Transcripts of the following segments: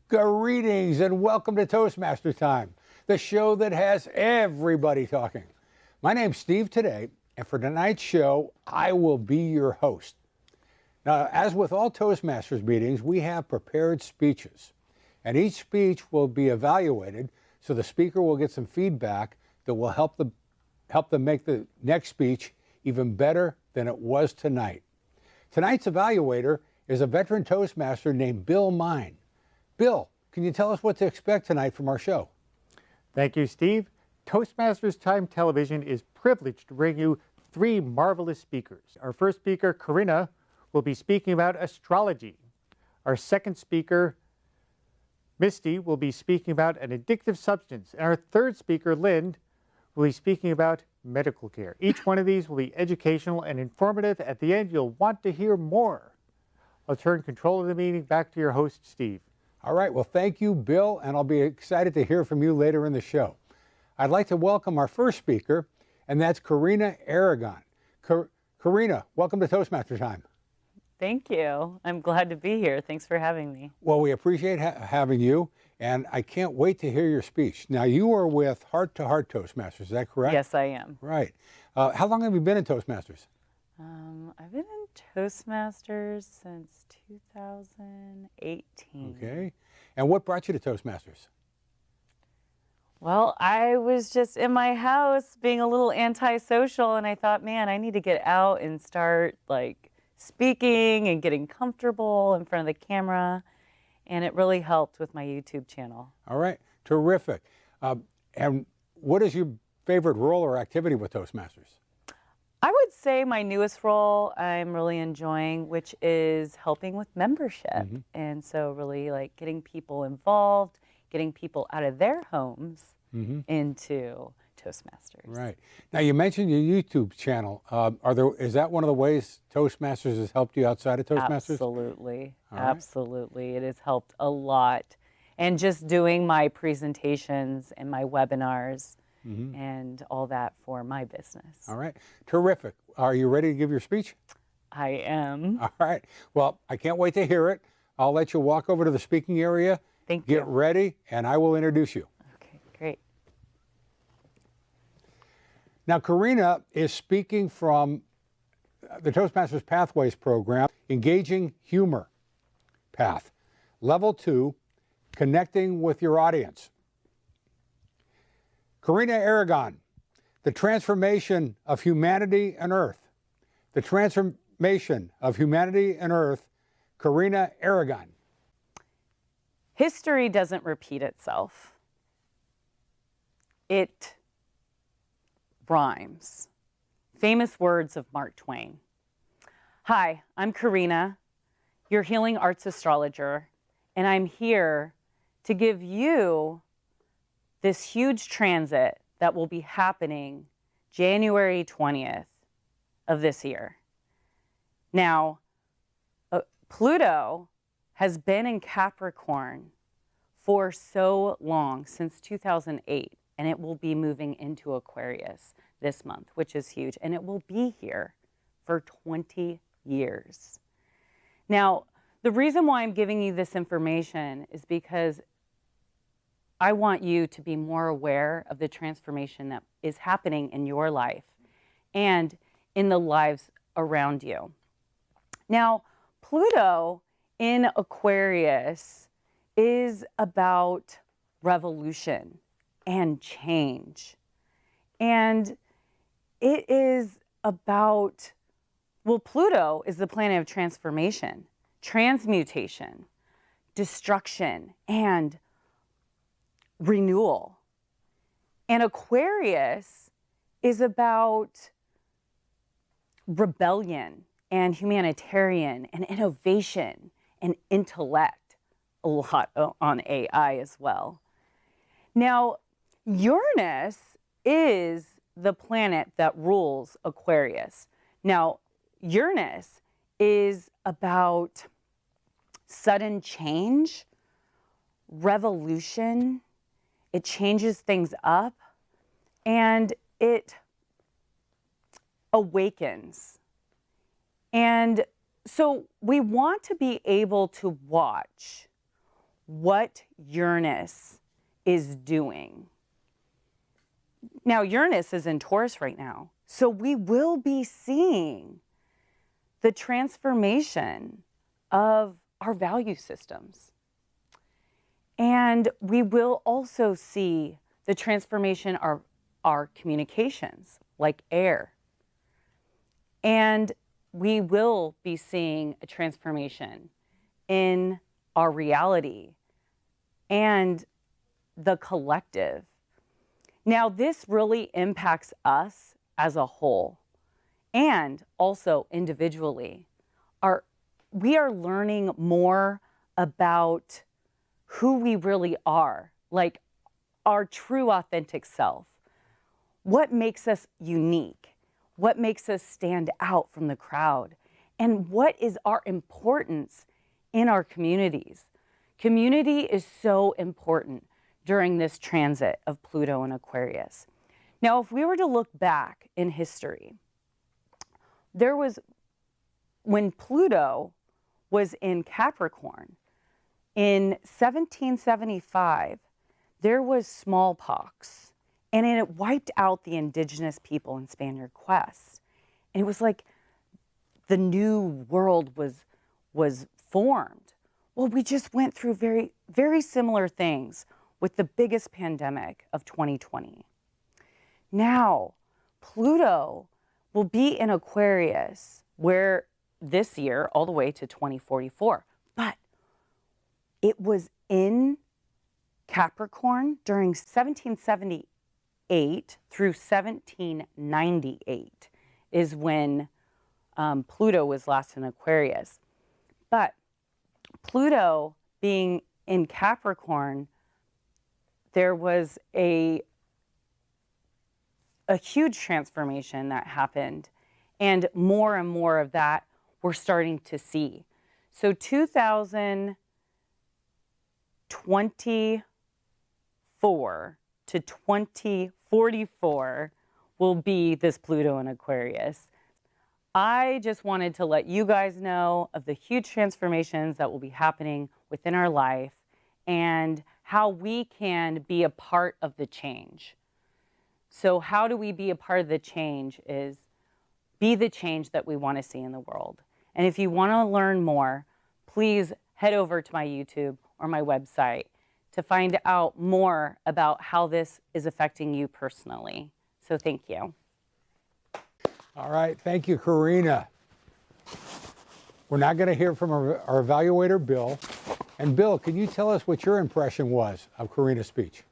Greetings and welcome to Toastmaster Time, the show that has everybody talking. My name's Steve today, and for tonight's show, I will be your host. Now, as with all Toastmasters meetings, we have prepared speeches, and each speech will be evaluated so the speaker will get some feedback that will help them make the next speech even better than it was tonight. Tonight's evaluator is a veteran Toastmaster named Bill Mine. Bill, can you tell us what to expect tonight from our show? Thank you, Steve. Toastmasters Time Television is privileged to bring you three marvelous speakers. Our first speaker, Karina, will be speaking about astrology. Our second speaker, Misty, will be speaking about an addictive substance. And our third speaker, Lynn, will be speaking about medical care. Each one of these will be educational and informative. At the end, you'll want to hear more. I'll turn control of the meeting back to your host, Steve. All right, well, thank you, Bill, and I'll be excited to hear from you later in the show. I'd like to welcome our first speaker, and that's Karina Aragon. Karina, welcome to Toastmaster Time. Thank you. I'm glad to be here. Thanks for having me. Well, we appreciate having you, and I can't wait to hear your speech. Now, you are with Heart to Heart Toastmasters, is that correct? Yes, I am. Right. How long have you been in Toastmasters? I've been in Toastmasters since 2018. Okay. And what brought you to Toastmasters? Well, I was just in my house being a little antisocial, and I thought, man, I need to get out and start speaking and getting comfortable in front of the camera, and it really helped with my YouTube channel. All right. Terrific. And what is your favorite role or activity with Toastmasters? I would say my newest role I'm really enjoying, which is helping with membership. And so really getting people involved, getting people out of their homes into Toastmasters. Right. Now, you mentioned your YouTube channel. Is that one of the ways Toastmasters has helped you outside of Toastmasters? Absolutely. All right. Absolutely. It has helped a lot. And just doing my presentations and my webinars and all that for my business. All right. Terrific. Are you ready to give your speech? I am. All right. Well, I can't wait to hear it. I'll let you walk over to the speaking area. Thank you. Get ready, and I will introduce you. Okay, great. Now, Karina is speaking from the Toastmasters Pathways program, Engaging Humor Path, Level 2, Connecting with Your Audience. Karina Aragon, the transformation of humanity and Earth. The transformation of humanity and Earth, Karina Aragon. History doesn't repeat itself. It rhymes. Famous words of Mark Twain. Hi, I'm Karina, your healing arts astrologer, and I'm here to give you this huge transit that will be happening January 20th of this year. Now, Pluto has been in Capricorn for so long, since 2008, and it will be moving into Aquarius this month, which is huge, and it will be here for 20 years. Now, the reason why I'm giving you this information is because I want you to be more aware of the transformation that is happening in your life and in the lives around you. Now, Pluto in Aquarius is about revolution and change. And it is about, well, Pluto is the planet of transformation, transmutation, destruction, and renewal. And Aquarius is about rebellion and humanitarian and innovation and intellect, a lot on AI as well. Now, Uranus is the planet that rules Aquarius. Now, Uranus is about sudden change, revolution. It changes things up, and it awakens. And so we want to be able to watch what Uranus is doing. Now, Uranus is in Taurus right now, so we will be seeing the transformation of our value systems. And we will also see the transformation of our communications, like air. And we will be seeing a transformation in our reality and the collective. Now, this really impacts us as a whole and also individually. We are learning more about who we really are, like our true authentic self. What makes us unique? What makes us stand out from the crowd? And what is our importance in our communities? Community is so important during this transit of Pluto and Aquarius. Now, if we were to look back in history, when Pluto was in Capricorn, in 1775, there was smallpox, and it wiped out the indigenous people in Spaniard quests. And it was like the new world was formed. Well, we just went through very, very similar things with the biggest pandemic of 2020. Now, Pluto will be in Aquarius, where this year, all the way to 2044. But it was in Capricorn during 1778 through 1798 is when Pluto was last in Aquarius. But Pluto being in Capricorn, there was a huge transformation that happened, and more of that we're starting to see. So 2024 to 2044 will be this Pluto in Aquarius. I just wanted to let you guys know of the huge transformations that will be happening within our life and how we can be a part of the change. So how do we be a part of the change is be the change that we want to see in the world. And if you want to learn more, please head over to my YouTube or my website to find out more about how this is affecting you personally. So thank you. All right, thank you, Karina. We're now going to hear from our evaluator, Bill. And Bill, can you tell us what your impression was of Karina's speech?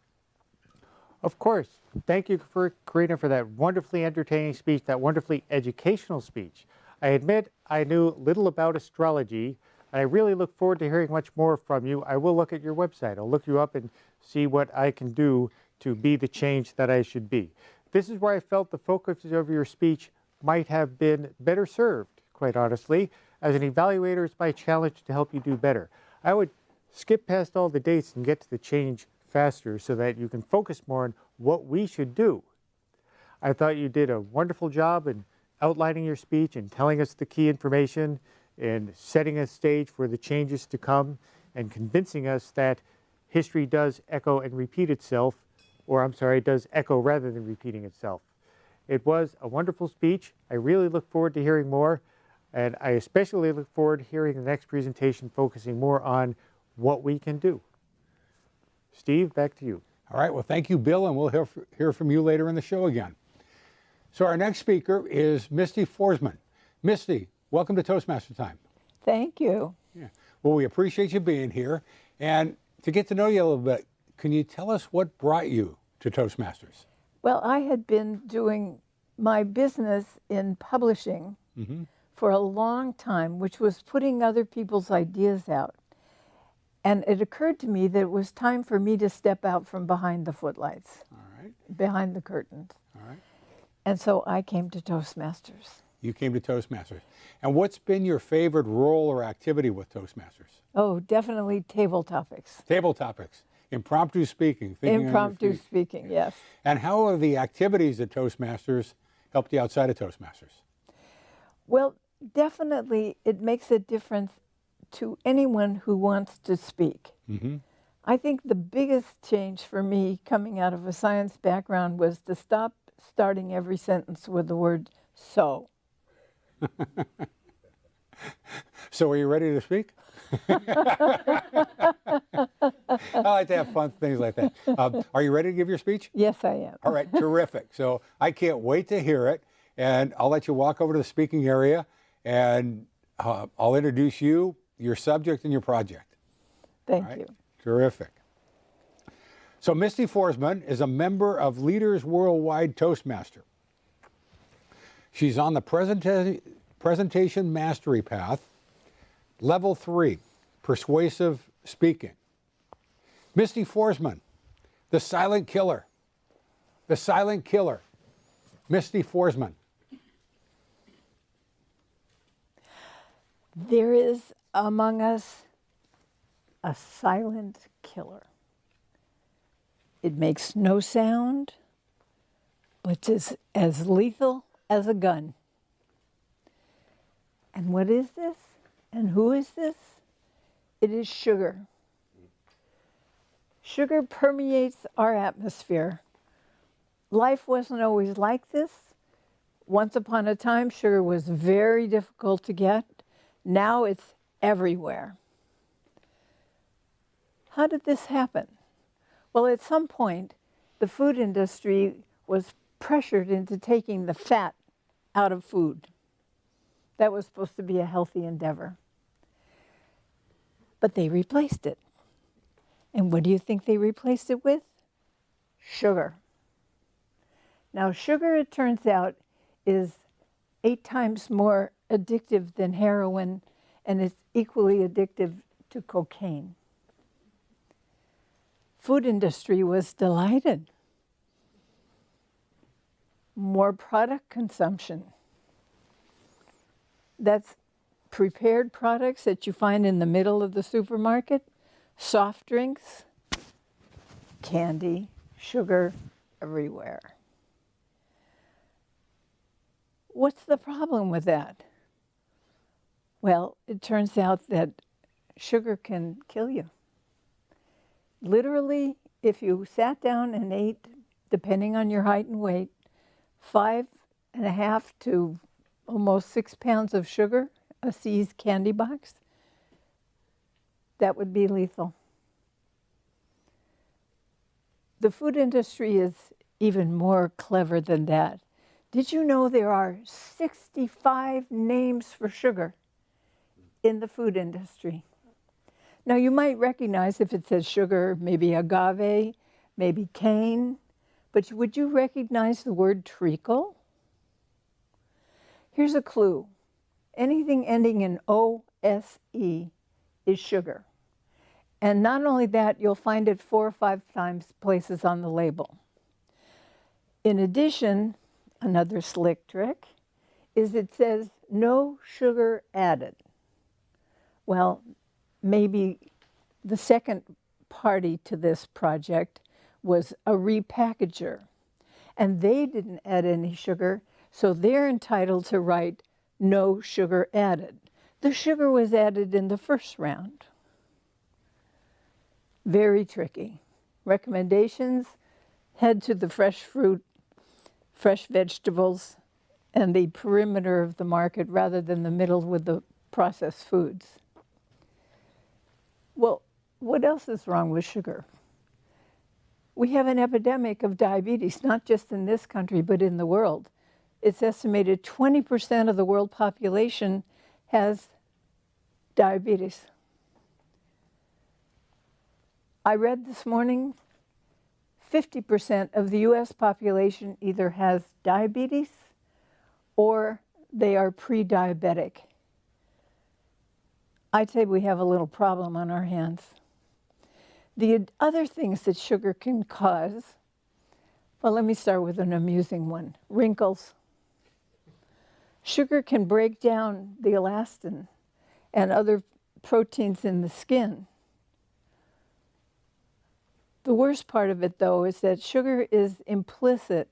Of course. Thank you, Karina, for that wonderfully entertaining speech, that wonderfully educational speech. I admit I knew little about astrology, and I really look forward to hearing much more from you. I will look at your website. I'll look you up and see what I can do to be the change that I should be. This is where I felt the focus of your speech might have been better served, quite honestly. As an evaluator, it's my challenge to help you do better. I would skip past all the dates and get to the change faster so that you can focus more on what we should do. I thought you did a wonderful job in outlining your speech and telling us the key information and setting a stage for the changes to come and convincing us that history does echo and repeat itself, or I'm sorry, it does echo rather than repeating itself. It was a wonderful speech. I really look forward to hearing more, and I especially look forward to hearing the next presentation focusing more on what we can do. Steve, back to you. All right, well, thank you, Bill, and we'll hear from you later in the show again. So our next speaker is Misty Forsman. Misty, welcome to Toastmaster Time. Thank you. Yeah. Well, we appreciate you being here. And to get to know you a little bit, can you tell us what brought you to Toastmasters? Well, I had been doing my business in publishing for a long time, which was putting other people's ideas out. And it occurred to me that it was time for me to step out from behind the footlights, behind the curtains. All right. And so I came to Toastmasters. You came to Toastmasters. And what's been your favorite role or activity with Toastmasters? Oh, definitely table topics. Table topics, impromptu speaking. Thinking on your Impromptu feet. speaking, yes. And how have the activities at Toastmasters helped you outside of Toastmasters? Well, definitely it makes a difference to anyone who wants to speak. I think the biggest change for me coming out of a science background was to stop starting every sentence with the word so. So are you ready to speak? I like to have fun things like that. Are you ready to give your speech? Yes, I am. All right, terrific. So I can't wait to hear it. And I'll let you walk over to the speaking area and I'll introduce you, your subject, and your project. Thank All you. Terrific. So Misty Forsman is a member of Leaders Worldwide Toastmaster. She's on the presentation mastery path, level 3, persuasive speaking. Misty Forsman, the silent killer. The silent killer. Misty Forsman. There is among us a silent killer. It makes no sound, but it's as lethal as a gun. And what is this? And who is this? It is sugar. Sugar permeates our atmosphere. Life wasn't always like this. Once upon a time, sugar was very difficult to get. Now it's everywhere. How did this happen? Well, at some point, the food industry was pressured into taking the fat out of food. That was supposed to be a healthy endeavor. But they replaced it. And what do you think they replaced it with? Sugar. Now, sugar, it turns out, is 8 times more addictive than heroin, and it's equally addictive to cocaine. Food industry was delighted. More product consumption. That's prepared products that you find in the middle of the supermarket, soft drinks, candy, sugar, everywhere. What's the problem with that? Well, it turns out that sugar can kill you. Literally, if you sat down and ate, depending on your height and weight, 5.5 to almost 6 pounds of sugar, a seized candy box, that would be lethal. The food industry is even more clever than that. Did you know there are 65 names for sugar in the food industry? Now, you might recognize if it says sugar, maybe agave, maybe cane, but would you recognize the word treacle? Here's a clue. Anything ending in O-S-E is sugar. And not only that, you'll find it 4 or 5 times places on the label. In addition, another slick trick is it says no sugar added. Well, maybe the second party to this project was a repackager, and they didn't add any sugar, so they're entitled to write no sugar added. The sugar was added in the first round. Very tricky. Recommendations: head to the fresh fruit, fresh vegetables, and the perimeter of the market rather than the middle with the processed foods. Well, what else is wrong with sugar? We have an epidemic of diabetes, not just in this country, but in the world. It's estimated 20% of the world population has diabetes. I read this morning 50% of the US population either has diabetes or they are pre-diabetic. I'd say we have a little problem on our hands. The other things that sugar can cause, well, let me start with an amusing one: wrinkles. Sugar can break down the elastin and other proteins in the skin. The worst part of it, though, is that sugar is implicit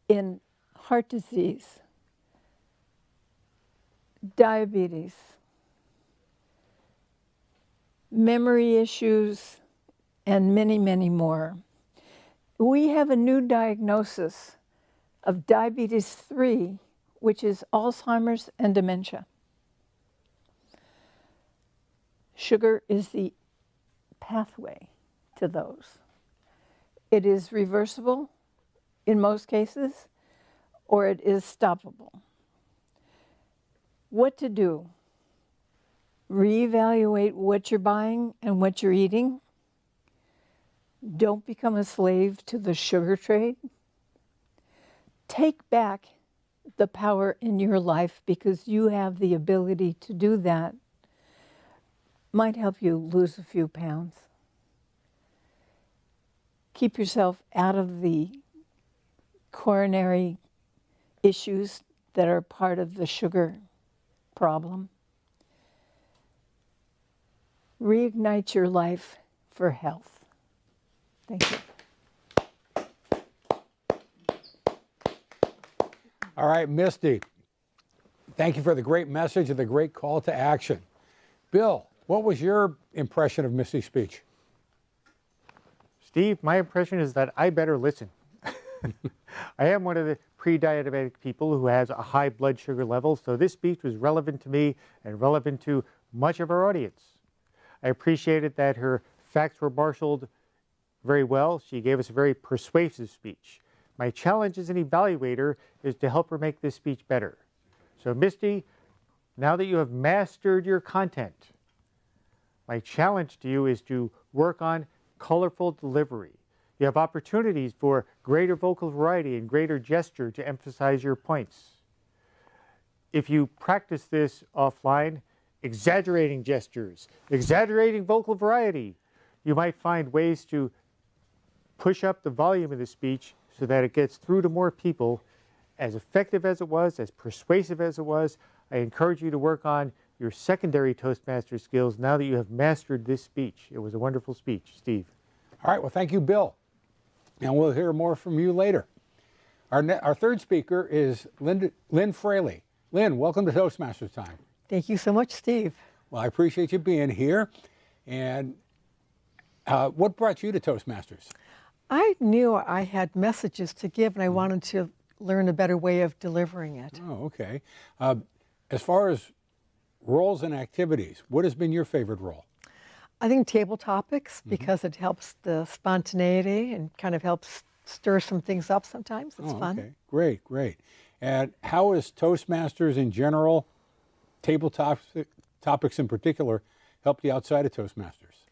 in heart disease, diabetes, memory issues, and many, many more. We have a new diagnosis of diabetes 3, which is Alzheimer's and dementia. Sugar is the pathway to those. It is reversible in most cases, or it is stoppable. What to do? Reevaluate what you're buying and what you're eating. Don't become a slave to the sugar trade. Take back the power in your life because you have the ability to do that. Might help you lose a few pounds. Keep yourself out of the coronary issues that are part of the sugar problem. Reignite your life for health. Thank you. All right, Misty, thank you for the great message and the great call to action. Bill, what was your impression of Misty's speech? Steve, my impression is that I better listen. I am one of the pre-diabetic people who has a high blood sugar level, so this speech was relevant to me and relevant to much of our audience. I appreciated that her facts were marshaled very well. She gave us a very persuasive speech. My challenge as an evaluator is to help her make this speech better. So Misty, now that you have mastered your content, my challenge to you is to work on colorful delivery. You have opportunities for greater vocal variety and greater gesture to emphasize your points. If you practice this offline, exaggerating gestures, exaggerating vocal variety, you might find ways to push up the volume of the speech so that it gets through to more people. As effective as it was, as persuasive as it was, I encourage you to work on your secondary Toastmaster skills now that you have mastered this speech. It was a wonderful speech, Steve. All right, well, thank you, Bill. And we'll hear more from you later. Our third speaker is Lynn Fraley. Lynn, welcome to Toastmaster Time. Thank you so much, Steve. Well, I appreciate you being here. And what brought you to Toastmasters? I knew I had messages to give, and I wanted to learn a better way of delivering it. Oh, okay. As far as roles and activities, what has been your favorite role? I think table topics, because it helps the spontaneity and kind of helps stir some things up sometimes. It's fun. Okay, great, great. And how has Toastmasters in general, table topics in particular, helped you outside of Toastmasters?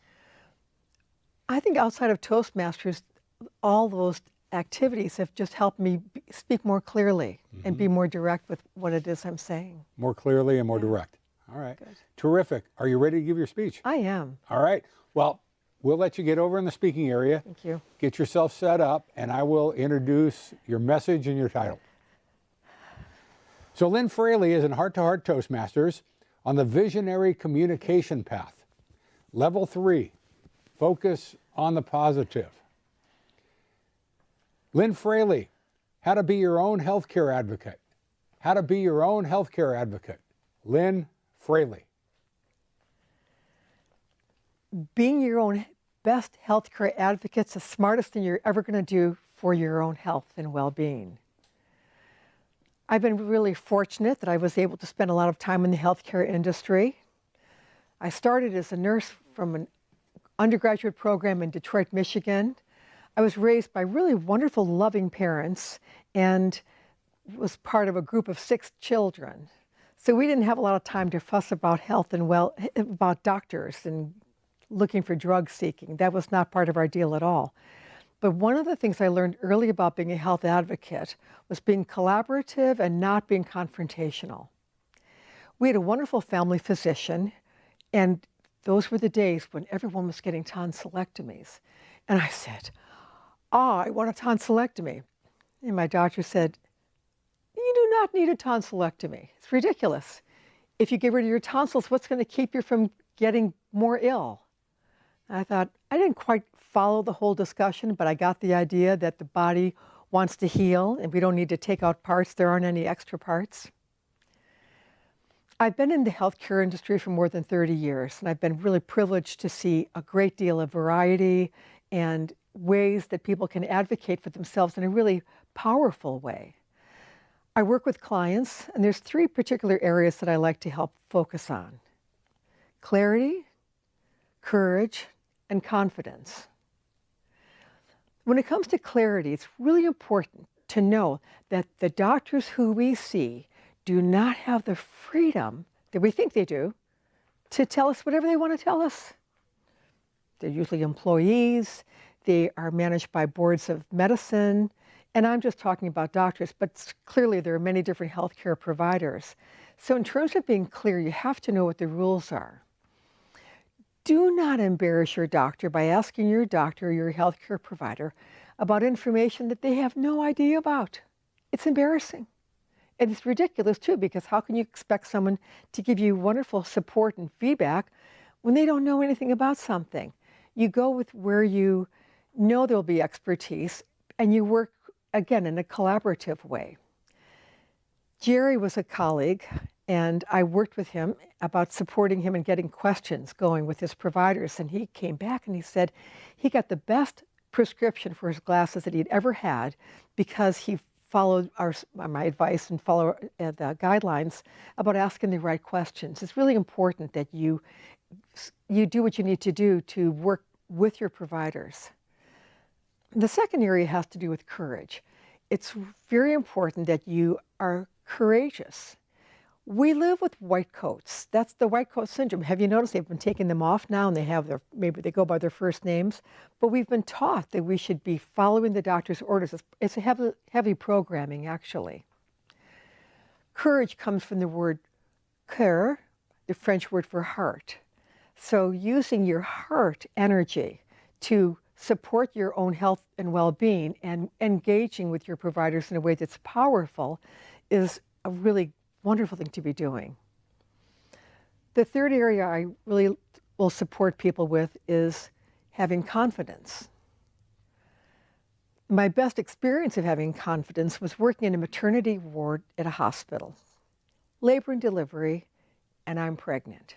I think outside of Toastmasters, all those activities have just helped me speak more clearly and be more direct with what it is I'm saying. More clearly and more direct. All right. Good. Terrific. Are you ready to give your speech? I am. All right. Well, we'll let you get over in the speaking area. Thank you. Get yourself set up, and I will introduce your message and your title. So Lynn Fraley is in Heart to Heart Toastmasters on the Visionary Communication Path. Level 3, focus on the positive. Lynn Fraley, how to be your own healthcare advocate. How to be your own healthcare advocate. Lynn Fraley. Being your own best healthcare advocate is the smartest thing you're ever going to do for your own health and well-being. I've been really fortunate that I was able to spend a lot of time in the healthcare industry. I started as a nurse from an undergraduate program in Detroit, Michigan. I was raised by really wonderful, loving parents and was part of a group of 6 children. So we didn't have a lot of time to fuss about health and about doctors and looking for drug seeking. That was not part of our deal at all. But one of the things I learned early about being a health advocate was being collaborative and not being confrontational. We had a wonderful family physician, and those were the days when everyone was getting tonsillectomies. And I said, I want a tonsillectomy. And my doctor said, you do not need a tonsillectomy. It's ridiculous. If you get rid of your tonsils, what's going to keep you from getting more ill? And I thought, I didn't quite follow the whole discussion, but I got the idea that the body wants to heal and we don't need to take out parts. There aren't any extra parts. I've been in the healthcare industry for more than 30 years, and I've been really privileged to see a great deal of variety and ways that people can advocate for themselves in a really powerful way. I work with clients, and there's three particular areas that I like to help focus on: clarity, courage, and confidence. When it comes to clarity, it's really important to know that the doctors who we see do not have the freedom that we think they do to tell us whatever they want to tell us. They're usually employees, they are managed by boards of medicine, and I'm just talking about doctors, but clearly there are many different healthcare providers. So in terms of being clear, you have to know what the rules are. Do not embarrass your doctor by asking your doctor or your healthcare provider about information that they have no idea about. It's embarrassing. And it's ridiculous too, because how can you expect someone to give you wonderful support and feedback when they don't know anything about something? You go with where you know there'll be expertise, and you work, again, in a collaborative way. Jerry was a colleague, and I worked with him about supporting him and getting questions going with his providers. And he came back and he said he got the best prescription for his glasses that he'd ever had because he followed my advice and follow the guidelines about asking the right questions. It's really important that you do what you need to do to work with your providers. The second area has to do with courage. It's very important that you are courageous. We live with white coats. That's the white coat syndrome. Have you noticed they've been taking them off now, and maybe they go by their first names? But we've been taught that we should be following the doctor's orders. It's a heavy programming, actually. Courage comes from the word cœur, the French word for heart. So using your heart energy to support your own health and well-being and engaging with your providers in a way that's powerful is a really wonderful thing to be doing. The third area I really will support people with is having confidence. My best experience of having confidence was working in a maternity ward at a hospital. Labor and delivery, and I'm pregnant.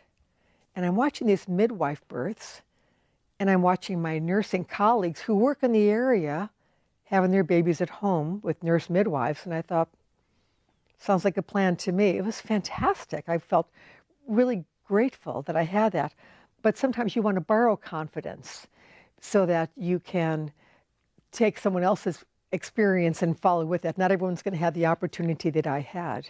And I'm watching these midwife births, and I'm watching my nursing colleagues who work in the area having their babies at home with nurse midwives, and I thought, sounds like a plan to me. It was fantastic. I felt really grateful that I had that. But sometimes you want to borrow confidence so that you can take someone else's experience and follow with it. Not everyone's going to have the opportunity that I had.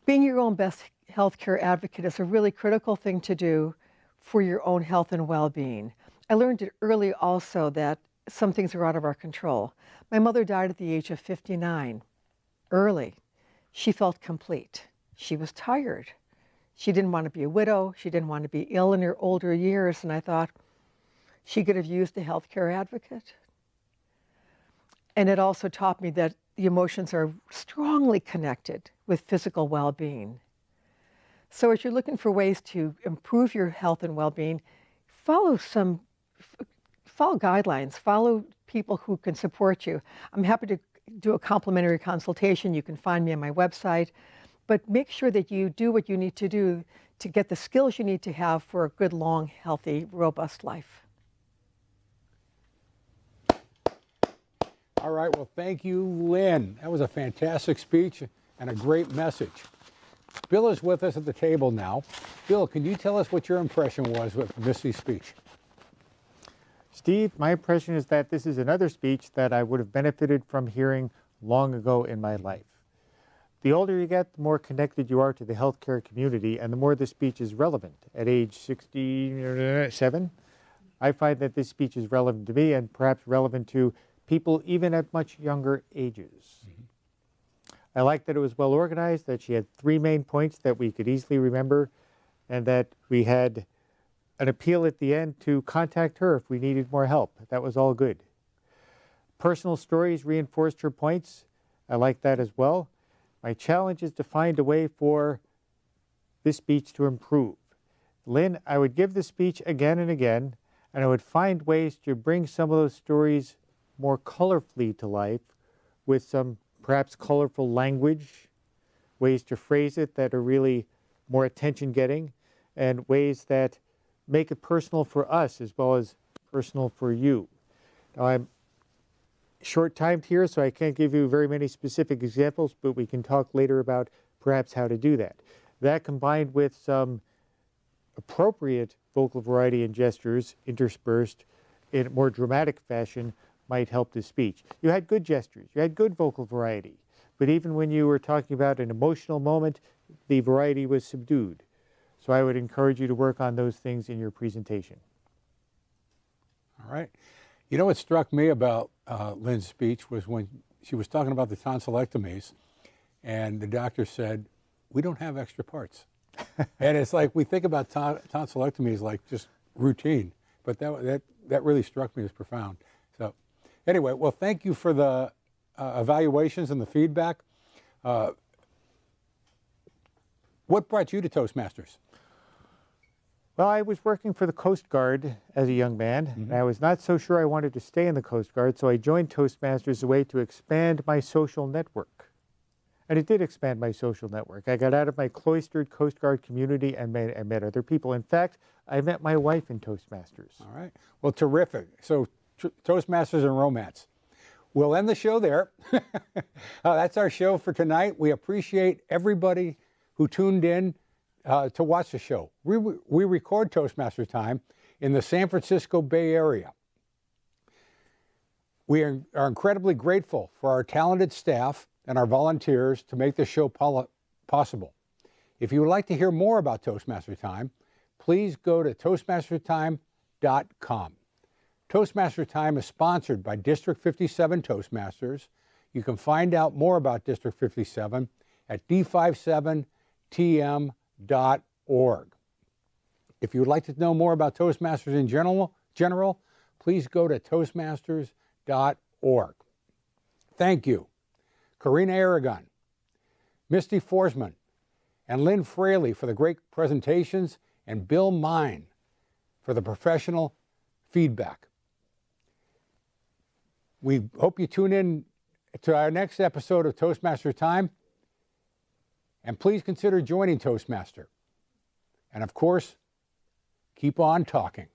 Being your own best healthcare advocate is a really critical thing to do for your own health and well-being. I learned it early also that some things are out of our control. My mother died at the age of 59. Early. She felt complete. She was tired. She didn't want to be a widow. She didn't want to be ill in her older years. And I thought she could have used a healthcare advocate. And it also taught me that the emotions are strongly connected with physical well-being. So as you're looking for ways to improve your health and well-being, follow guidelines, follow people who can support you. I'm happy to do a complimentary consultation. You can find me on my website, but make sure that you do what you need to do to get the skills you need to have for a good, long, healthy, robust life. All right, well, thank you, Lynn. That was a fantastic speech and a great message. Bill is with us at the table now. Bill, can you tell us what your impression was with Missy's speech? Steve, my impression is that this is another speech that I would have benefited from hearing long ago in my life. The older you get, the more connected you are to the healthcare community, and the more this speech is relevant. At age 67, I find that this speech is relevant to me and perhaps relevant to people even at much younger ages. I like that it was well organized, that she had three main points that we could easily remember, and that we had an appeal at the end to contact her if we needed more help. That was all good. Personal stories reinforced her points. I like that as well. My challenge is to find a way for this speech to improve. Lynn, I would give the speech again and again, and I would find ways to bring some of those stories more colorfully to life with some perhaps colorful language ways to phrase it that are really more attention-getting, and ways that make it personal for us as well as personal for you. Now, I'm short-timed here, so I can't give you very many specific examples, but we can talk later about perhaps how to do that. That, combined with some appropriate vocal variety and gestures interspersed in a more dramatic fashion, might help the speech. You had good gestures, you had good vocal variety, but even when you were talking about an emotional moment, the variety was subdued. So I would encourage you to work on those things in your presentation. All right. You know what struck me about Lynn's speech was when she was talking about the tonsillectomies, and the doctor said, "We don't have extra parts." And it's like we think about tonsillectomies like just routine, but that really struck me as profound. So anyway, well, thank you for the evaluations and the feedback. What brought you to Toastmasters? Well, I was working for the Coast Guard as a young man, and I was not so sure I wanted to stay in the Coast Guard, so I joined Toastmasters as a way to expand my social network. And it did expand my social network. I got out of my cloistered Coast Guard community and met other people. In fact, I met my wife in Toastmasters. All right. Well, terrific. So Toastmasters and romance. We'll end the show there. That's our show for tonight. We appreciate everybody who tuned in to watch the show. We record Toastmaster Time in the San Francisco Bay Area. We are incredibly grateful for our talented staff and our volunteers to make this show possible. If you would like to hear more about Toastmaster Time, please go to toastmastertime.com. Toastmaster Time is sponsored by District 57 Toastmasters. You can find out more about District 57 at d57tm.org. If you would like to know more about Toastmasters in general, please go to toastmasters.org. Thank you, Karina Aragon, Misty Forsman, and Lynn Fraley for the great presentations, and Bill Mine for the professional feedback. We hope you tune in to our next episode of Toastmaster Time, and please consider joining Toastmaster. And of course, keep on talking.